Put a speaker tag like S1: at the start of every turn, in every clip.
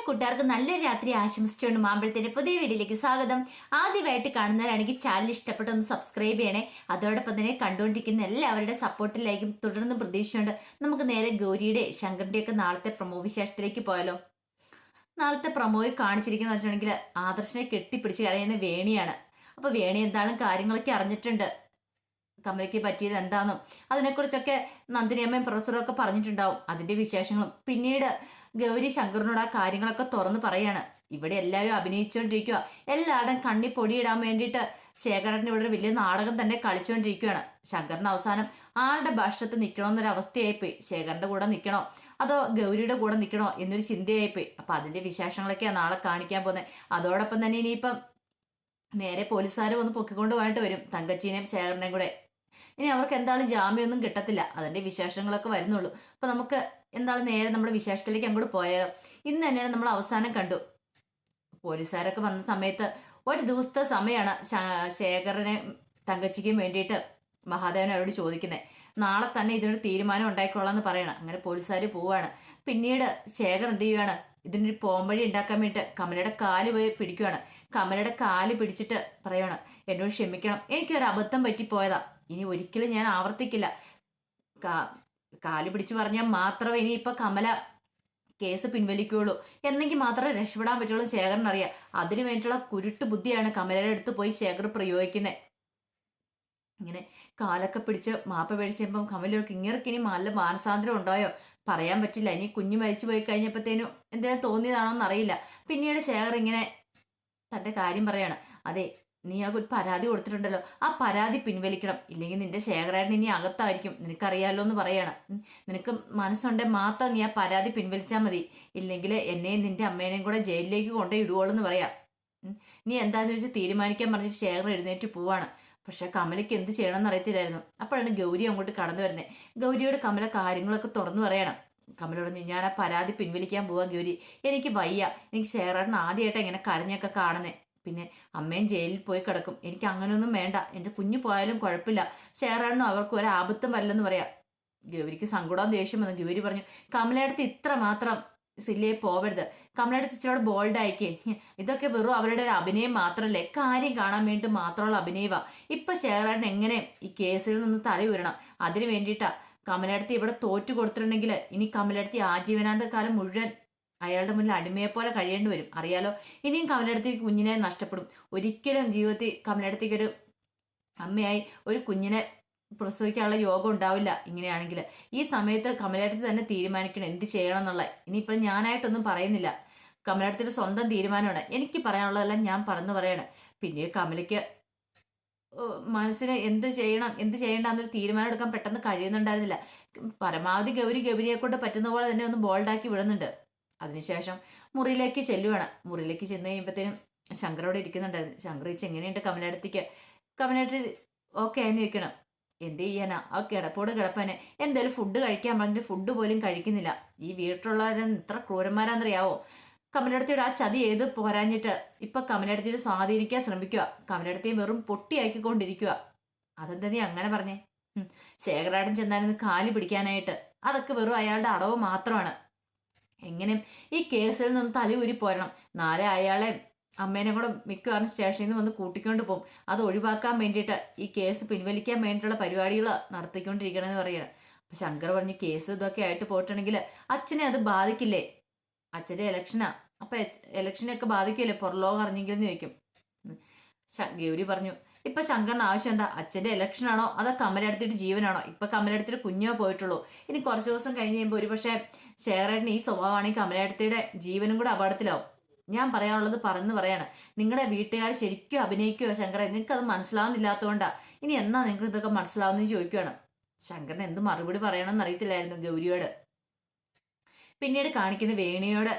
S1: കൂട്ടുകാർക്ക് നല്ലൊരു രാത്രി ആശംസിച്ചുകൊണ്ട് മാമ്പഴത്തിന്റെ പുതിയ വീഡിയോയിലേക്ക് സ്വാഗതം. ആദ്യമായിട്ട് കാണുന്നവരാണെങ്കിൽ ചാനൽ ഇഷ്ടപ്പെട്ട് ഒന്ന് സബ്സ്ക്രൈബ് ചെയ്യണേ. അതോടൊപ്പം തന്നെ കണ്ടുകൊണ്ടിരിക്കുന്ന എല്ലാവരുടെ സപ്പോർട്ടിലായിരിക്കും തുടർന്ന് പ്രതീക്ഷയുണ്ട്. നമുക്ക് നേരെ ഗൗരിയുടെ ശങ്കറിന്റെ ഒക്കെ നാളത്തെ പ്രമോ വിശേഷത്തിലേക്ക് പോയാലോ. നാളത്തെ പ്രമോയിൽ കാണിച്ചിരിക്കുന്ന വെച്ചിട്ടുണ്ടെങ്കിൽ ആദർശനെ കെട്ടിപ്പിടിച്ച് കരയുന്ന വേണിയാണ്. അപ്പൊ വേണി എന്താണ് കാര്യങ്ങളൊക്കെ അറിഞ്ഞിട്ടുണ്ട്, കമലയ്ക്ക് പറ്റിയത് എന്താണെന്നും അതിനെക്കുറിച്ചൊക്കെ നന്ദിനിയമ്മയും പ്രൊഫസറും ഒക്കെ പറഞ്ഞിട്ടുണ്ടാവും. അതിന്റെ വിശേഷങ്ങളും പിന്നീട് ഗൗരി ശങ്കറിനോട് ആ കാര്യങ്ങളൊക്കെ തുറന്നു പറയാണ്. ഇവിടെ എല്ലാവരും അഭിനയിച്ചുകൊണ്ടിരിക്കുക, എല്ലാവരുടെയും കണ്ണി പൊടിയിടാൻ വേണ്ടിയിട്ട് ശേഖരൻ ഇവിടെ ഒരു വലിയ നാടകം തന്നെ കളിച്ചുകൊണ്ടിരിക്കുകയാണ്. ശങ്കറിന് അവസാനം ആരുടെ ഭാഷത്ത് നിൽക്കണമെന്നൊരവസ്ഥയായിപ്പോയി. ശേഖരന്റെ കൂടെ നിൽക്കണോ അതോ ഗൗരിയുടെ കൂടെ നിൽക്കണോ എന്നൊരു ചിന്തയായിപ്പോയി. അപ്പൊ അതിന്റെ വിശേഷങ്ങളൊക്കെയാണ് നാളെ കാണിക്കാൻ പോകുന്നത്. അതോടൊപ്പം തന്നെ ഇനിയിപ്പം നേരെ പോലീസുകാർ വന്ന് പൊക്കിക്കൊണ്ട് പോയിട്ട് വരും തങ്കച്ചീനെയും ശേഖരനെയും കൂടെ. ഇനി അവർക്ക് എന്താണ് ജാമ്യമൊന്നും കിട്ടത്തില്ല, അതിന്റെ വിശേഷങ്ങളൊക്കെ വരുന്നുള്ളൂ. അപ്പൊ നമുക്ക് എന്താണ് നേരെ നമ്മുടെ വിശേഷത്തിലേക്ക് അങ്ങോട്ട് പോയാലോ. ഇന്ന് തന്നെയാണ് നമ്മൾ അവസാനം കണ്ടു. പോലീസുകാരൊക്കെ വന്ന സമയത്ത് ഒരു ദിവസത്തെ സമയമാണ് ശേഖരനെ തങ്കച്ചിക്കും വേണ്ടിയിട്ട് മഹാദേവൻ അവരോട് ചോദിക്കുന്നത്. നാളെ തന്നെ ഇതിനൊരു തീരുമാനം ഉണ്ടായിക്കോളാന്ന് പറയണം. അങ്ങനെ പോലീസുകാർ പോവാണ്. പിന്നീട് ശേഖർ എന്ത് ചെയ്യുകയാണ്, ഇതിനൊരു പോംവഴി ഉണ്ടാക്കാൻ വേണ്ടിയിട്ട് കമലയുടെ കാല് പോയി പിടിക്കുകയാണ്. കമലയുടെ കാല് പിടിച്ചിട്ട് പറയാണ്, എന്നോട് ക്ഷമിക്കണം, എനിക്കൊരു അബദ്ധം പറ്റിപ്പോയതാ, ഇനി ഒരിക്കലും ഞാൻ ആവർത്തിക്കില്ല. കാല് പിടിച്ചു പറഞ്ഞാൽ മാത്രമേ ഇനിയിപ്പൊ കമല കേസ് പിൻവലിക്കുകയുള്ളൂ, എന്നെങ്കിൽ മാത്രമേ രക്ഷപ്പെടാൻ പറ്റുള്ളൂ ശേഖരനറിയാം. അതിനു വേണ്ടിയിട്ടുള്ള കുരുട്ട് ബുദ്ധിയാണ് കമലയുടെ അടുത്ത് പോയി ശേഖർ പ്രയോഗിക്കുന്നത്. ഇങ്ങനെ കാലൊക്കെ പിടിച്ച് മാപ്പ പേടിച്ചപ്പം കമലർക്ക് ഇങ്ങർക്ക് ഇനി നല്ല മാനസാന്തരം ഉണ്ടായോ പറയാൻ പറ്റില്ല. ഇനി കുഞ്ഞു മരിച്ചു പോയി കഴിഞ്ഞപ്പോഴത്തേനും എന്തെങ്കിലും തോന്നിയതാണോ എന്നറിയില്ല. പിന്നീട് ശേഖർ ഇങ്ങനെ തന്റെ കാര്യം പറയാണ്. അതെ, നീ ആ ഒരു പരാതി കൊടുത്തിട്ടുണ്ടല്ലോ, ആ പരാതി പിൻവലിക്കണം, ഇല്ലെങ്കിൽ നിന്റെ ശേഖരേട്ടൻ ഇനി അകത്തായിരിക്കും, നിനക്കറിയാലോ എന്ന് പറയാണ്. നിനക്ക് മനസ്സുണ്ടെങ്കിൽ മാത്രം നീ ആ പരാതി പിൻവലിച്ചാൽ മതി, ഇല്ലെങ്കിൽ എന്നെയും നിന്റെ അമ്മേനെയും കൂടെ ജയിലിലേക്ക് കൊണ്ടുപോയി ഇടുവോളെന്ന് പറയാം. നീ എന്താന്ന് വെച്ചാൽ തീരുമാനിക്കാൻ പറഞ്ഞിട്ട് ശേഖർ എഴുന്നേറ്റ് പോവാണ്. പക്ഷെ കമലയ്ക്ക് എന്ത് ചെയ്യണമെന്ന് അറിയത്തില്ലായിരുന്നു. അപ്പോഴാണ് ഗൗരി അങ്ങോട്ട് കടന്നു വരുന്നത്. ഗൗരിയോട് കമല കാര്യങ്ങളൊക്കെ തുറന്നു പറയണം. കമല പറഞ്ഞു, ഞാൻ ആ പരാതി പിൻവലിക്കാൻ പോവാ ഗൗരി, എനിക്ക് വയ്യ, എനിക്ക് ശേഖരേട്ടൻ ആദ്യമായിട്ട് ഇങ്ങനെ കരഞ്ഞൊക്കെ കാണുന്നേ, പിന്നെ അമ്മയും ജയിലിൽ പോയി കിടക്കും, എനിക്ക് അങ്ങനെയൊന്നും വേണ്ട, എൻ്റെ കുഞ്ഞു പോയാലും കുഴപ്പമില്ല, ശേഖരേട്ടനും അവർക്ക് ഒരു ആപത്തും വരില്ലെന്ന് പറയാം. ഗൗരിക്ക് സങ്കടവും ദേഷ്യം വന്നു. ഗൗരി പറഞ്ഞു, കമലയടുത്ത് ഇത്ര മാത്രം സില്ലയെ പോവരുത്, കമലയുടെ ഇച്ചിരി ബോൾഡ് ആയിക്കേ, ഇതൊക്കെ വെറും അവരുടെ ഒരു അഭിനയം മാത്രമല്ലേ, കാര്യം കാണാൻ വേണ്ടി മാത്രമുള്ള അഭിനയവാ. ഇപ്പൊ ശേഖരേട്ടൻ എങ്ങനെ ഈ കേസിൽ നിന്ന് തല ഉയരണം, അതിന് വേണ്ടിയിട്ടാ കമലടുത്ത് ഇവിടെ തോറ്റു കൊടുത്തിട്ടുണ്ടെങ്കിൽ ഇനി കമലടുത്ത് ആജീവനാന്ത കാലം മുഴുവൻ അയാളുടെ മുന്നിൽ അടിമയെപ്പോലെ കഴിയേണ്ടി വരും, അറിയാലോ. ഇനിയും കമലടുത്തേക്ക് കുഞ്ഞിനെ നഷ്ടപ്പെടും. ഒരിക്കലും ജീവിതത്തിൽ കമലടുത്തേക്ക് ഒരു അമ്മയായി ഒരു കുഞ്ഞിനെ പ്രസവിക്കാനുള്ള യോഗം ഉണ്ടാവില്ല ഇങ്ങനെയാണെങ്കിൽ. ഈ സമയത്ത് കമലടുത്ത് തന്നെ തീരുമാനിക്കണം എന്ത് ചെയ്യണം എന്നുള്ളത്. ഇനിയിപ്പോൾ ഞാനായിട്ടൊന്നും പറയുന്നില്ല, കമലടുത്തിന്റെ സ്വന്തം തീരുമാനമാണ്. എനിക്ക് പറയാനുള്ളതെല്ലാം ഞാൻ പറഞ്ഞു പറയണം. പിന്നെ കമലയ്ക്ക് മനസ്സിന് എന്ത് ചെയ്യണം എന്ത് ചെയ്യേണ്ടെന്നൊരു തീരുമാനം എടുക്കാൻ പെട്ടെന്ന് കഴിയുന്നുണ്ടായിരുന്നില്ല. പരമാവധി ഗൗരിയെ കൊണ്ട് പറ്റുന്ന പോലെ തന്നെ ഒന്ന് ബോൾഡാക്കി വിടുന്നുണ്ട്. അതിനുശേഷം മുറിയിലേക്ക് ചെല്ലുവാണ്. മുറിയിലേക്ക് ചെന്ന് കഴിയുമ്പോഴത്തേനും ശങ്കർ അവിടെ ഇരിക്കുന്നുണ്ടായിരുന്നു. ശങ്കർ ചോദിച്ചു, എങ്ങനെയുണ്ട് കമലടുത്തേക്ക്? കമലടുത്ത് ഓക്കെ ആയെന്ന് ചോദിക്കണം. എന്ത് ചെയ്യാനാ, ആ കിടപ്പോട് കിടപ്പാനെ, എന്തായാലും ഫുഡ് കഴിക്കാൻ പറഞ്ഞിട്ട് ഫുഡ് പോലും കഴിക്കുന്നില്ല. ഈ വീട്ടിലുള്ളവരെ ഇത്ര ക്രൂരന്മാരാന്നറിയാവോ. കമലടുത്തിയുടെ ആ ചതി ഏത് പോരാഞ്ഞിട്ട് ഇപ്പൊ കമലടുത്തിയെ സ്വാധീനിക്കാൻ ശ്രമിക്കുക, കമലടുത്തിയെ വെറും പൊട്ടിയാക്കിക്കൊണ്ടിരിക്കുക. അതെന്താ നീ അങ്ങനെ പറഞ്ഞേ? ശേഖരേട്ടൻ ചെന്നായിരുന്നു കാല് പിടിക്കാനായിട്ട്, അതൊക്കെ വെറും അയാളുടെ അടവ് മാത്രമാണ്. എങ്ങനെയും ഈ കേസിൽ നിന്ന് തലയൂരി പോരണം. നാളെ അയാളെ അമ്മേനെ കൂടെ മിക്കവാറും സ്റ്റേഷനിൽ നിന്ന് വന്ന് കൂട്ടിക്കൊണ്ട് പോകും. അത് ഒഴിവാക്കാൻ വേണ്ടിയിട്ട് ഈ കേസ് പിൻവലിക്കാൻ വേണ്ടിയിട്ടുള്ള പരിപാടികൾ നടത്തിക്കൊണ്ടിരിക്കണമെന്ന് പറയണം. അപ്പൊ ശങ്കർ പറഞ്ഞു, കേസ് ഇതൊക്കെ ആയിട്ട് പോയിട്ടുണ്ടെങ്കിൽ അച്ഛനെ അത് ബാധിക്കില്ലേ, അച്ഛന്റെ ഇലക്ഷനാ, അപ്പൊ ഇലക്ഷനൊക്കെ ബാധിക്കില്ലേ പുറലോകം അറിഞ്ഞെങ്കിലെന്ന് ചോദിക്കും. ഗൗരി പറഞ്ഞു, ഇപ്പൊ ശങ്കറിന് ആവശ്യം എന്താ, അച്ഛന്റെ ഇലക്ഷൻ ആണോ അതോ കമലെടുത്തിട്ട് ജീവനാണോ? ഇപ്പൊ കമലെടുത്തിട്ട് കുഞ്ഞോ പോയിട്ടുള്ളൂ, ഇനി കുറച്ച് ദിവസം കഴിഞ്ഞ് കഴിയുമ്പോൾ ഒരു പക്ഷേ ശേഖരേട്ടന് ഈ സ്വഭാവമാണെങ്കിൽ കമലെടുത്തിയുടെ ജീവനും കൂടെ അപകടത്തിലാവും. ഞാൻ പറയാനുള്ളത് പറഞ്ഞു പറയാണ്, നിങ്ങളുടെ വീട്ടുകാർ ശരിക്കും അഭിനയിക്കുവോ ശങ്കറെ? നിങ്ങൾക്ക് അത് മനസ്സിലാവുന്നില്ലാത്തതുകൊണ്ടാ, ഇനി എന്നാ നിങ്ങൾക്ക് ഇതൊക്കെ മനസ്സിലാവുന്നതെന്ന് ചോദിക്കുകയാണ്. ശങ്കറിന് എന്ത് മറുപടി പറയണമെന്ന് അറിയത്തില്ലായിരുന്നു ഗൗരിയോട്. പിന്നീട് കാണിക്കുന്ന വേണിയോട്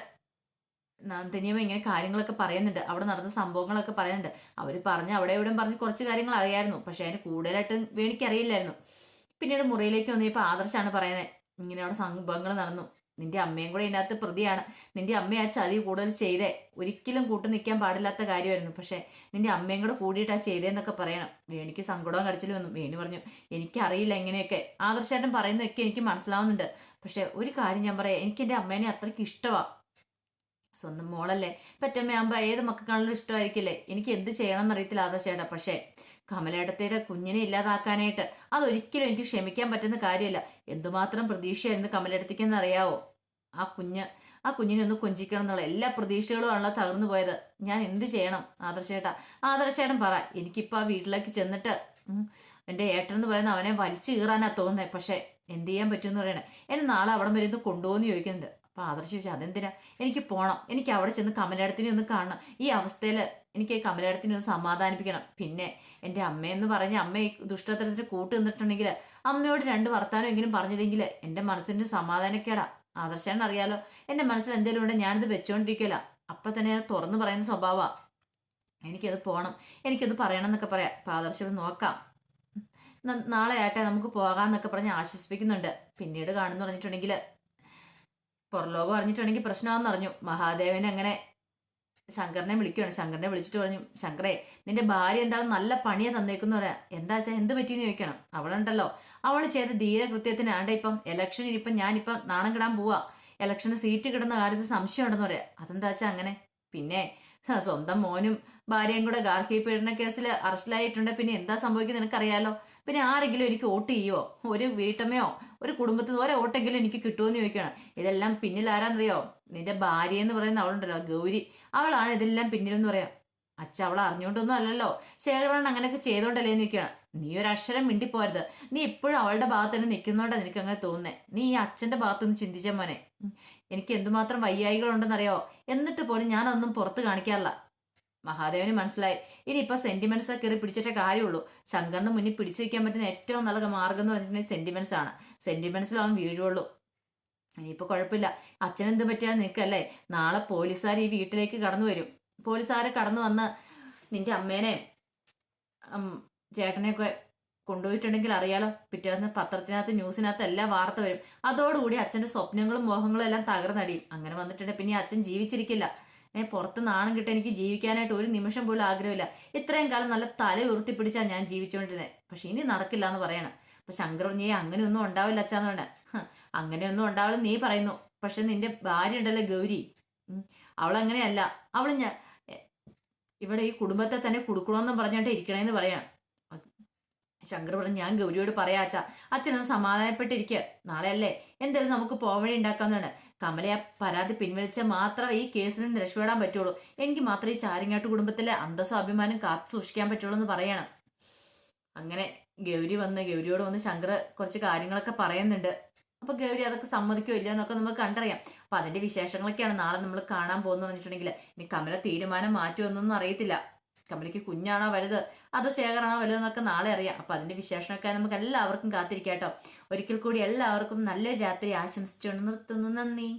S1: നന്ദിനിയമ്മ ഇങ്ങനെ കാര്യങ്ങളൊക്കെ പറയുന്നുണ്ട്, അവിടെ നടന്ന സംഭവങ്ങളൊക്കെ പറയുന്നുണ്ട്. അവർ പറഞ്ഞ് അവിടെ ഇവിടെ പറഞ്ഞ് കുറച്ച് കാര്യങ്ങൾ അറിയായിരുന്നു, പക്ഷെ അതിന് കൂടുതലായിട്ട് വേണിക്ക് അറിയില്ലായിരുന്നു. പിന്നീട് മുറിയിലേക്ക് വന്നപ്പോൾ ആദർശാണ് പറയുന്നത്, ഇങ്ങനെ അവിടെ സംഭവങ്ങൾ നടന്നു, നിന്റെ അമ്മയും കൂടെ ഇതിനകത്ത് പ്രതിയാണ്, നിന്റെ അമ്മ ആ ചതി കൂടുതൽ ചെയ്തേ, ഒരിക്കലും കൂട്ടു നിൽക്കാൻ പാടില്ലാത്ത കാര്യമായിരുന്നു, പക്ഷെ നിന്റെ അമ്മയും കൂടെ കൂടിയിട്ടാ ചെയ്തേന്നൊക്കെ പറയണം. വേണിക്ക് സങ്കടവും കരച്ചിലും വന്നു. വേണി പറഞ്ഞു, എനിക്കറിയില്ല എങ്ങനെയൊക്കെ, ആദർശമായിട്ടും പറയുന്നതൊക്കെ എനിക്ക് മനസ്സിലാവുന്നുണ്ട്, പക്ഷെ ഒരു കാര്യം ഞാൻ പറയാം, എനിക്ക് എൻ്റെ അമ്മേനെ അത്രയ്ക്ക് ഇഷ്ടമാണ്, സ്വന്തം മോളല്ലേ, പെറ്റമ്മയാകുമ്പോൾ ഏത് മക്കൾക്കാണെങ്കിലും ഇഷ്ടമായിരിക്കില്ലേ. എനിക്ക് എന്ത് ചെയ്യണം എന്നറിയത്തില്ല ആദർശേട്ടാ. പക്ഷേ കമലേട്ടത്തിയുടെ കുഞ്ഞിനെ ഇല്ലാതാക്കാനായിട്ട് അതൊരിക്കലും എനിക്ക് ക്ഷമിക്കാൻ പറ്റുന്ന കാര്യമല്ല. എന്തുമാത്രം പ്രതീക്ഷയായിരുന്നു കമലേട്ടത്തിക്കെന്ന് അറിയാവോ. ആ കുഞ്ഞ് ആ കുഞ്ഞിനെ ഒന്ന് കൊഞ്ചിക്കണം എന്നുള്ള എല്ലാ പ്രതീക്ഷകളും ആണല്ലോ തകർന്നു പോയത്. ഞാൻ എന്ത് ചെയ്യണം ആദർശേട്ടാ? ആദർശേട്ടൻ പറ. എനിക്കിപ്പോൾ ആ വീട്ടിലേക്ക് ചെന്നിട്ട് എൻ്റെ ഏട്ടൻ എന്ന് പറയുന്ന അവനെ വലിച്ചു കീറാനാ തോന്നുന്നത്. പക്ഷേ എന്ത് ചെയ്യാൻ പറ്റുമെന്ന് പറയണേ. എന്നെ നാളെ അവിടെ വരെ ഒന്ന് കൊണ്ടുപോകുമെന്ന് ചോദിക്കുന്നുണ്ട്. അപ്പോൾ ആദർശ് ചോദിച്ചാൽ അതെന്തിനാ? എനിക്ക് പോകണം, എനിക്ക് അവിടെ ചെന്ന് കമലേടത്തിനെ ഒന്ന് കാണണം. ഈ അവസ്ഥയിൽ എനിക്ക് കമലേടത്തിനെ ഒന്ന് സമാധാനിപ്പിക്കണം. പിന്നെ എൻ്റെ അമ്മയെന്ന് പറഞ്ഞ അമ്മ ഈ ദുഷ്ടത്തരത്തിന് കൂട്ട് നിന്നിട്ടുണ്ടെങ്കിൽ അമ്മയോട് രണ്ട് വർത്താനമെങ്കിലും പറഞ്ഞില്ലെങ്കിൽ എൻ്റെ മനസ്സിൻ്റെ സമാധാനക്കേടാ. ആദർശാണ് അറിയാലോ, എൻ്റെ മനസ്സിൽ എന്തെങ്കിലും ഉണ്ടെങ്കിൽ ഞാനിത് വെച്ചോണ്ടിരിക്കില്ല. അപ്പം തന്നെ ഞാൻ തുറന്നു പറയുന്ന സ്വഭാവമാണ്. എനിക്കത് പോകണം, എനിക്കത് പറയണം എന്നൊക്കെ പറയാം. അപ്പം ആദർശോട് നോക്കാം, നാളെ ആട്ടെ നമുക്ക് പോകാമെന്നൊക്കെ പറഞ്ഞ് ആശ്വസിപ്പിക്കുന്നുണ്ട്. പിന്നീട് കാണുന്നു പറഞ്ഞിട്ടുണ്ടെങ്കിൽ പുറലോകം അറിഞ്ഞിട്ടുണ്ടെങ്കിൽ പ്രശ്നമാണെന്ന് അറിഞ്ഞു. മഹാദേവൻ അങ്ങനെ ശങ്കറിനെ വിളിക്കുകയാണ്. ശങ്കറിനെ വിളിച്ചിട്ട് പറഞ്ഞു, ശങ്കറേ നിന്റെ ഭാര്യ എന്താണ് നല്ല പണിയെ തന്നേക്കുന്ന പറയാ. എന്താ വെച്ചാൽ എന്ത് പറ്റിയെന്ന് ചോദിക്കണം. അവളുണ്ടല്ലോ, അവൾ ചെയ്ത ധീരകൃത്യത്തിനാണ്ട് ഇപ്പം ഇലക്ഷനിൽ ഇപ്പം ഞാനിപ്പം നാണം കിടാൻ പോവാ. ഇലക്ഷന് സീറ്റ് കിടുന്ന കാര്യത്തിൽ സംശയം ഉണ്ടെന്ന് പറയാം. അതെന്താ വെച്ചാൽ അങ്ങനെ. പിന്നെ സ്വന്തം മോനും ഭാര്യയും കൂടെ ഗാർഹിക പീഡന കേസിൽ അറസ്റ്റിലായിട്ടുണ്ട്. പിന്നെ എന്താ സംഭവിക്കുന്നത് നിനക്കറിയാലോ. പിന്നെ ആരെങ്കിലും എനിക്ക് വോട്ട് ചെയ്യുമോ? ഒരു വീട്ടമ്മയോ ഒരു കുടുംബത്തിൽ നിന്ന് വോട്ടെങ്കിലും എനിക്ക് കിട്ടുമെന്ന് ചോദിക്കണം. ഇതെല്ലാം പിന്നിൽ ആരാന്നറിയോ? നിന്റെ ഭാര്യ എന്ന് പറയുന്ന അവളുണ്ടല്ലോ, ഗൗരി, അവളാണ് ഇതെല്ലാം പിന്നിലെന്ന് പറയാം. അച്ഛ അവളെ അറിഞ്ഞുകൊണ്ടൊന്നും അല്ലല്ലോ, ശേഖരൻ അങ്ങനെയൊക്കെ ചെയ്തോണ്ടല്ലേ എന്ന് ചോദിക്കണം. നീ ഒരു അക്ഷരം മിണ്ടിപ്പോരുത്. നീ ഇപ്പോഴും അവളുടെ ഭാഗത്ത് തന്നെ നിൽക്കുന്നോണ്ടാ നിനക്ക് അങ്ങനെ തോന്നുന്നേ. നീ ഈ അച്ഛന്റെ ഭാഗത്തൊന്ന് ചിന്തിച്ച മോനെ. എനിക്ക് എന്തുമാത്രം വയ്യായികളുണ്ടെന്നറിയോ, എന്നിട്ട് പോലും ഞാനതൊന്നും പുറത്ത് കാണിക്കാറില്ല. മഹാദേവന് മനസ്സിലായി. ഇനിയിപ്പോൾ സെന്റിമെന്റ്സ് കയറി പിടിച്ചിട്ടേ കാര്യമുള്ളൂ. ശങ്കറിന് മുന്നിൽ പിടിച്ചു വയ്ക്കാൻ പറ്റുന്ന ഏറ്റവും നല്ല മാർഗം എന്ന് പറഞ്ഞിട്ടുണ്ടെങ്കിൽ സെന്റിമെന്റ്സ് ആണ്. സെന്റിമെന്റ്സിൽ അവൻ വീഴുള്ളൂ. ഇനിയിപ്പോൾ കുഴപ്പമില്ല, അച്ഛനെന്ത് പറ്റിയാൽ നിൽക്കല്ലേ. നാളെ പോലീസുകാർ ഈ വീട്ടിലേക്ക് കടന്നു വരും. പോലീസുകാർ കടന്നു വന്ന് നിന്റെ അമ്മേനെ ചേട്ടനെയൊക്കെ കൊണ്ടുപോയിട്ടുണ്ടെങ്കിൽ അറിയാലോ, പിറ്റേന്ന് പത്രത്തിനകത്ത് ന്യൂസിനകത്ത് എല്ലാം വാർത്ത വരും. അതോടുകൂടി അച്ഛൻ്റെ സ്വപ്നങ്ങളും മോഹങ്ങളും എല്ലാം തകർന്നടിയും. അങ്ങനെ വന്നിട്ടുണ്ടെങ്കിൽ പിന്നെ അച്ഛൻ ജീവിച്ചിരിക്കില്ല. പുറത്ത് നാണം കിട്ടാൻ എനിക്ക് ജീവിക്കാനായിട്ട് ഒരു നിമിഷം പോലും ആഗ്രഹമില്ല. ഇത്രയും കാലം നല്ല തല ഉയർത്തിപ്പിടിച്ചാൽ ഞാൻ ജീവിച്ചുകൊണ്ടിരുന്നത്. പക്ഷെ ഇനി നടക്കില്ല എന്ന് പറയണം. അപ്പൊ ശങ്കർ നീ അങ്ങനെയൊന്നും ഉണ്ടാവില്ല അച്ഛാന്ന് പറഞ്ഞ. അങ്ങനെയൊന്നും ഉണ്ടാവില്ല നീ പറയുന്നു. പക്ഷെ നിന്റെ ഭാര്യ ഉണ്ടല്ലോ ഗൗരി, അവളങ്ങനെയല്ല. അവള് ഞാൻ ഇവിടെ ഈ കുടുംബത്തെ തന്നെ കൊടുക്കണമെന്നും പറഞ്ഞിട്ട് ഇരിക്കണേന്ന് പറയണം. ശങ്കർ പറഞ്ഞു, ഞാൻ ഗൗരിയോട് പറയാ അച്ഛാ, അച്ഛനൊന്ന് സമാധാനപ്പെട്ടിരിക്കുക. നാളെ അല്ലേ എന്തായാലും നമുക്ക് പോവഴി ഉണ്ടാക്കാവുന്നതാണ്. കമലയെ പരാതി പിൻവലിച്ചാൽ മാത്രമേ ഈ കേസിൽ നിന്ന് രക്ഷപ്പെടാൻ പറ്റുള്ളൂ. എങ്കിൽ മാത്രമേ ഈ ചാരിങ്ങാട്ട് കുടുംബത്തിലെ അന്തസ്സും അഭിമാനം കാത്തു സൂക്ഷിക്കാൻ പറ്റുള്ളൂ എന്ന് പറയണം. അങ്ങനെ ഗൗരിയോട് വന്ന് ശങ്കർ കുറച്ച് കാര്യങ്ങളൊക്കെ പറയുന്നുണ്ട്. അപ്പൊ ഗൗരി അതൊക്കെ സമ്മതിക്കോ ഇല്ല എന്നൊക്കെ നമുക്ക് കണ്ടറിയാം. അപ്പൊ അതിന്റെ വിശേഷങ്ങളൊക്കെയാണ് നാളെ നമ്മൾ കാണാൻ പോകുന്നത് പറഞ്ഞിട്ടുണ്ടെങ്കിൽ. ഇനി കമല തീരുമാനം മാറ്റുമെന്നൊന്നും അറിയത്തില്ല. കമലയ്ക്ക് കുഞ്ഞാണോ വലുത് അതോ ശേഖറാണോ വലുതെന്നൊക്കെ നാളെ അറിയാം. അപ്പൊ അതിന്റെ വിശേഷമൊക്കെ നമുക്ക് എല്ലാവർക്കും കാത്തിരിക്കാം കേട്ടോ. ഒരിക്കൽ കൂടി എല്ലാവർക്കും നല്ലൊരു രാത്രി ആശംസിച്ചുകൊണ്ട് നിർത്തുന്നു. നന്ദി.